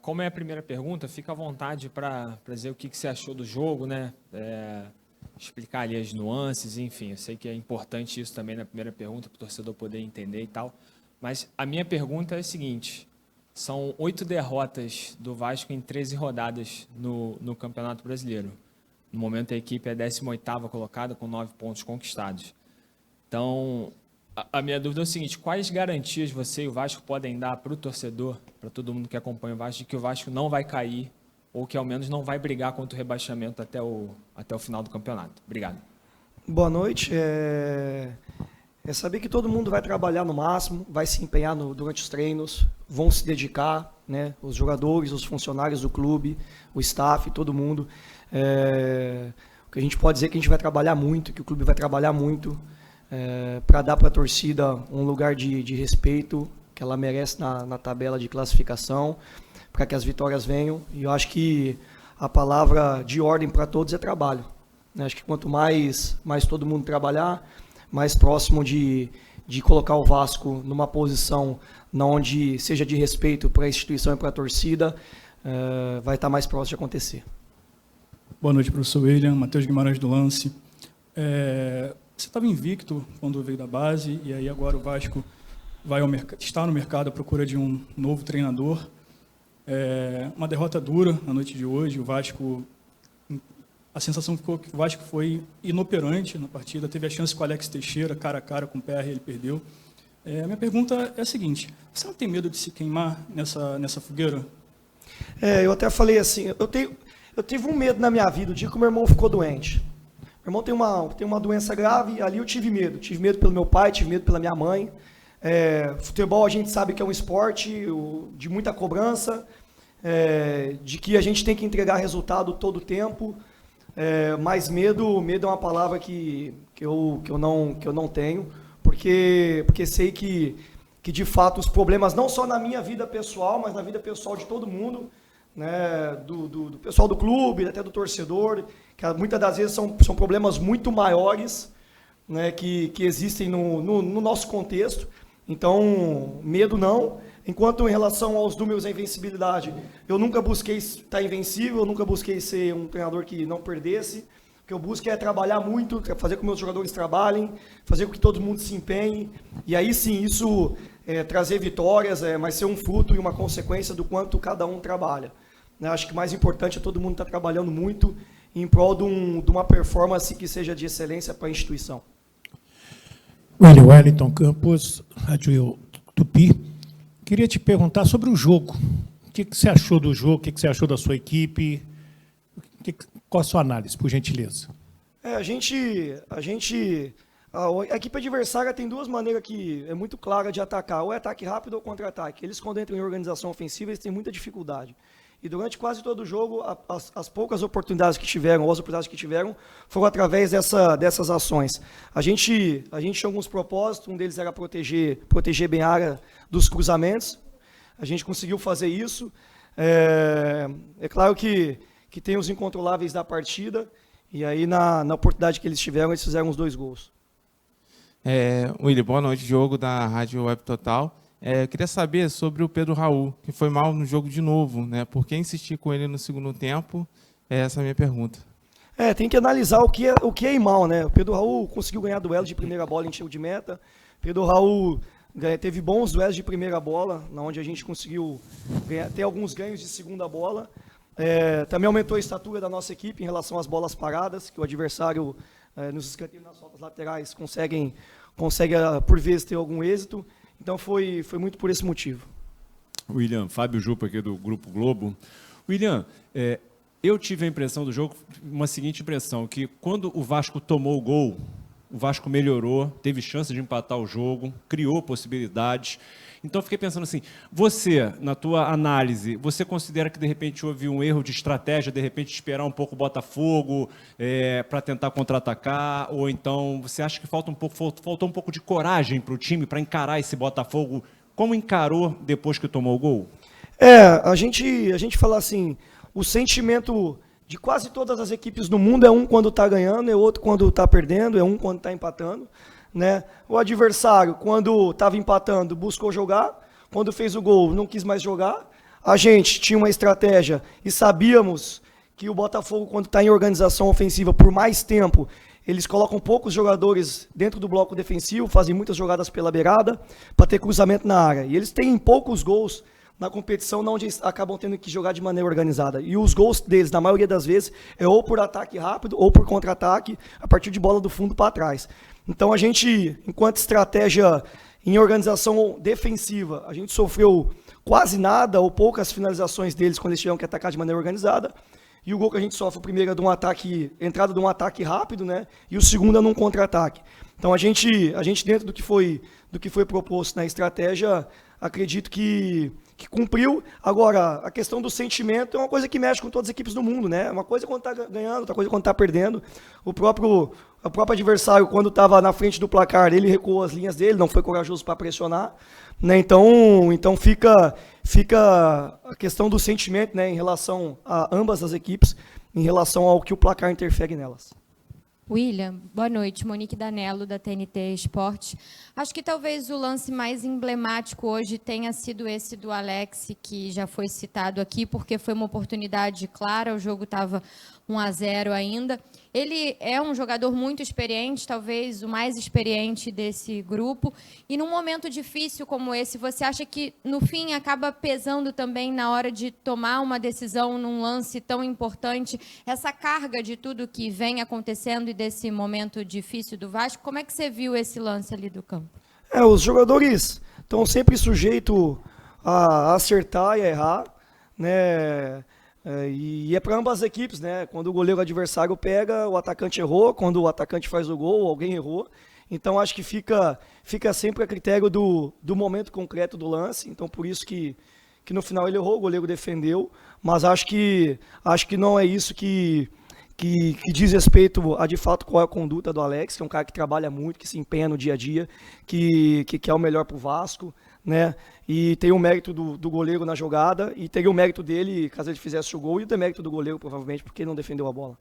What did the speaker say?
Como é a primeira pergunta, fica à vontade para dizer o que você achou do jogo, né? Explicar ali as nuances, enfim. Eu sei que é importante isso também na primeira pergunta, para o torcedor poder entender e tal. Mas a minha pergunta é a seguinte: são 8 derrotas do Vasco em 13 rodadas no Campeonato Brasileiro. No momento, a equipe é a 18ª colocada, com 9 pontos conquistados. Então, a minha dúvida é o seguinte: quais garantias você e o Vasco podem dar para o torcedor, para todo mundo que acompanha o Vasco, de que o Vasco não vai cair, ou que ao menos não vai brigar contra o rebaixamento até o final do campeonato? Obrigado. Boa noite. É saber que todo mundo vai trabalhar no máximo, vai se empenhar durante os treinos, vão se dedicar, né? Os jogadores, os funcionários do clube, o staff, todo mundo. O que a gente pode dizer é que a gente vai trabalhar muito, que o clube vai trabalhar muito para dar para a torcida um lugar de respeito que ela merece na tabela de classificação, para que as vitórias venham. E eu acho que a palavra de ordem para todos é trabalho, né? Acho que quanto mais todo mundo trabalhar, mais próximo de colocar o Vasco numa posição onde seja de respeito para a instituição e para a torcida, vai estar mais próximo de acontecer. Boa noite, professor William. Matheus Guimarães do Lance. Você estava invicto quando veio da base, e aí agora o Vasco está no mercado à procura de um novo treinador. Uma derrota dura na noite de hoje. A sensação ficou que o Vasco foi inoperante na partida, teve a chance com o Alex Teixeira, cara a cara com o PR, ele perdeu. A minha pergunta é a seguinte: você não tem medo de se queimar nessa fogueira? Eu até falei assim, eu tive um medo na minha vida, o dia que o meu irmão ficou doente. Meu irmão tem uma doença grave, ali eu tive medo pelo meu pai, tive medo pela minha mãe. Futebol a gente sabe que é um esporte de muita cobrança, de que a gente tem que entregar resultado todo o tempo. Mas medo é uma palavra que eu não tenho, porque sei que de fato os problemas, não só na minha vida pessoal, mas na vida pessoal de todo mundo, né, do pessoal do clube, até do torcedor, que muitas das vezes são problemas muito maiores, né, que existem no nosso contexto. Então, medo não. Enquanto em relação aos números, a invencibilidade, eu nunca busquei estar invencível, eu nunca busquei ser um treinador que não perdesse. O que eu busco é trabalhar muito, fazer com que meus jogadores trabalhem, fazer com que todo mundo se empenhe. E aí sim, isso trazer vitórias, mas ser um fruto e uma consequência do quanto cada um trabalha. Acho que o mais importante é todo mundo estar trabalhando muito em prol de uma performance que seja de excelência para a instituição. William Wellington Campos, Rádio Tupi. Queria te perguntar sobre o jogo. O que você achou do jogo? O que você achou da sua equipe? Qual a sua análise, por gentileza? A equipe adversária tem duas maneiras que é muito clara de atacar. Ou é ataque rápido ou contra-ataque. Eles, quando entram em organização ofensiva, eles têm muita dificuldade. E durante quase todo o jogo, as poucas oportunidades que tiveram, ou as oportunidades que tiveram, foram através dessas ações. A gente tinha alguns propósitos, um deles era proteger bem a área dos cruzamentos. A gente conseguiu fazer isso. É claro que tem os incontroláveis da partida, e aí na oportunidade que eles tiveram, eles fizeram os 2 gols. William, boa noite, Diogo, da Rádio Web Total. Eu queria saber sobre o Pedro Raul, que foi mal no jogo de novo, né? Por que insistir com ele no segundo tempo? Essa é a minha pergunta. Tem que analisar o que é ir mal, né? O Pedro Raul conseguiu ganhar duelo de primeira bola em tiro de meta. Pedro Raul teve bons duelos de primeira bola, onde a gente conseguiu ter alguns ganhos de segunda bola. Também aumentou a estatura da nossa equipe em relação às bolas paradas, que o adversário, nos escanteios, nas faltas laterais, consegue por vezes ter algum êxito. Então foi muito por esse motivo. William, Fábio Jupa aqui do Grupo Globo. William, eu tive a impressão do jogo, uma seguinte impressão, que quando o Vasco tomou o gol, o Vasco melhorou, teve chance de empatar o jogo, criou possibilidades. Então, fiquei pensando assim, você, na tua análise, você considera que, de repente, houve um erro de estratégia, de repente, esperar um pouco o Botafogo para tentar contra-atacar, ou então você acha que faltou um pouco de coragem para o time para encarar esse Botafogo? Como encarou depois que tomou o gol? A gente fala assim, o sentimento de quase todas as equipes do mundo é um quando está ganhando, é outro quando está perdendo, é um quando está empatando. Né? O adversário, quando estava empatando, buscou jogar. Quando fez o gol, não quis mais jogar. a gente tinha uma estratégia e sabíamos que o Botafogo, quando está em organização ofensiva por mais tempo, eles colocam poucos jogadores dentro do bloco defensivo, fazem muitas jogadas pela beirada para ter cruzamento na área. E eles têm poucos gols na competição, onde eles acabam tendo que jogar de maneira organizada. E os gols deles, na maioria das vezes, é ou por ataque rápido ou por contra-ataque, a partir de bola do fundo para trás. Então a gente, enquanto estratégia em organização defensiva, a gente sofreu quase nada ou poucas finalizações deles quando eles tiveram que atacar de maneira organizada. E o gol que a gente sofre, o primeiro é de um ataque, entrada de um ataque rápido, né? E o segundo é num contra-ataque. Então a gente dentro do que foi proposto na estratégia, acredito que cumpriu. Agora, a questão do sentimento é uma coisa que mexe com todas as equipes do mundo, né? Uma coisa é quando está ganhando, outra coisa é quando está perdendo. O próprio adversário, quando estava na frente do placar, ele recuou as linhas dele, não foi corajoso para pressionar, né? Então fica a questão do sentimento, né, em relação a ambas as equipes, em relação ao que o placar interfere nelas. William, boa noite. Monique Danello, da TNT Esportes. Acho que talvez o lance mais emblemático hoje tenha sido esse do Alex, que já foi citado aqui, porque foi uma oportunidade clara, o jogo estava 1-0 ainda. Ele é um jogador muito experiente, talvez o mais experiente desse grupo. E num momento difícil como esse, você acha que, no fim, acaba pesando também na hora de tomar uma decisão num lance tão importante, essa carga de tudo que vem acontecendo e desse momento difícil do Vasco? Como é que você viu esse lance ali do campo? Os jogadores estão sempre sujeitos a acertar e a errar, né? E é para ambas as equipes, né? Quando o goleiro adversário pega, o atacante errou, quando o atacante faz o gol, alguém errou. Então acho que fica sempre a critério do momento concreto do lance. Então por isso que no final ele errou, o goleiro defendeu, mas acho que não é isso que diz respeito a, de fato, qual é a conduta do Alex, que é um cara que trabalha muito, que se empenha no dia a dia, que quer o melhor para o Vasco, né? E tem o mérito do goleiro na jogada, e teria o mérito dele caso ele fizesse o gol, e o demérito do goleiro, provavelmente, porque ele não defendeu a bola.